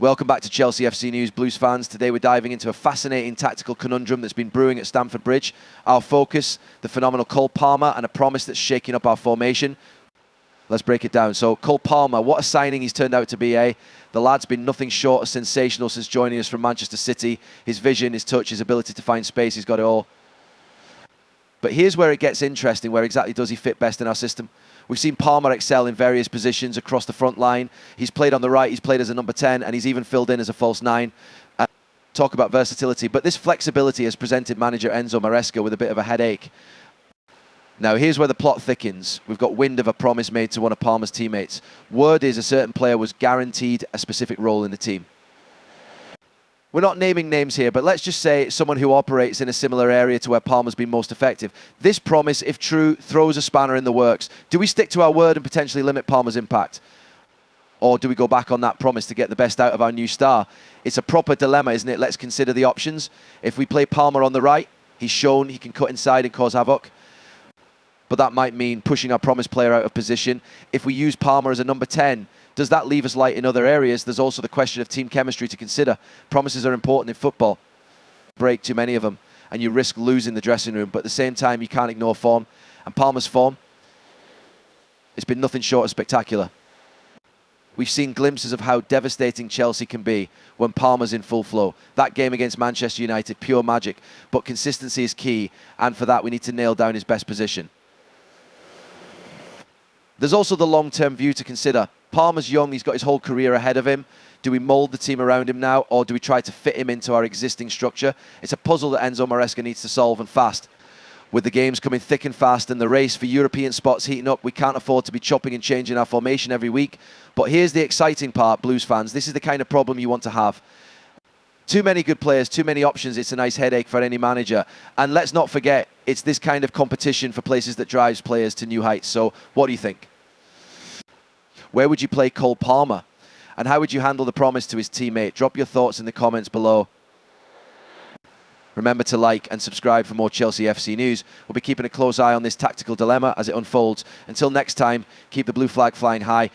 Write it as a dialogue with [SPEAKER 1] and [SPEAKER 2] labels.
[SPEAKER 1] Welcome back to Chelsea FC News, Blues fans. Today we're diving into a fascinating tactical conundrum that's been brewing at Stamford Bridge. Our focus, the phenomenal Cole Palmer, and a promise that's shaking up our formation. Let's break it down. So Cole Palmer, what a signing he's turned out to be, eh? The lad's been nothing short of sensational since joining us from Manchester City. His vision, his touch, his ability to find space, he's got it all. But here's where it gets interesting. Where exactly does he fit best in our system? We've seen Palmer excel in various positions across the front line. He's played on the right, he's played as a number 10, and he's even filled in as a false 9. Talk about versatility. But this flexibility has presented manager Enzo Maresca with a bit of a headache. Now, here's where the plot thickens. We've got wind of a promise made to one of Palmer's teammates. Word is a certain player was guaranteed a specific role in the team. We're not naming names here, but let's just say someone who operates in a similar area to where Palmer's been most effective. This promise, if true, throws a spanner in the works. Do we stick to our word and potentially limit Palmer's impact? Or do we go back on that promise to get the best out of our new star? It's a proper dilemma, isn't it? Let's consider the options. If we play Palmer on the right, he's shown he can cut inside and cause havoc. But that might mean pushing our promised player out of position. If we use Palmer as a number 10, does that leave us light in other areas? There's also the question of team chemistry to consider. Promises are important in football. Break too many of them, and you risk losing the dressing room. But at the same time, you can't ignore form. And Palmer's form, it's been nothing short of spectacular. We've seen glimpses of how devastating Chelsea can be when Palmer's in full flow. That game against Manchester United, pure magic. But consistency is key, and for that, we need to nail down his best position. There's also the long-term view to consider. Palmer's young, he's got his whole career ahead of him. Do we mould the team around him now, or do we try to fit him into our existing structure? It's a puzzle that Enzo Maresca needs to solve, and fast. With the games coming thick and fast and the race for European spots heating up, we can't afford to be chopping and changing our formation every week. But here's the exciting part, Blues fans. This is the kind of problem you want to have. Too many good players, too many options. It's a nice headache for any manager. And let's not forget, it's this kind of competition for places that drives players to new heights. So what do you think? Where would you play Cole Palmer? And how would you handle the promise to his teammate? Drop your thoughts in the comments below. Remember to like and subscribe for more Chelsea FC news. We'll be keeping a close eye on this tactical dilemma as it unfolds. Until next time, keep the blue flag flying high.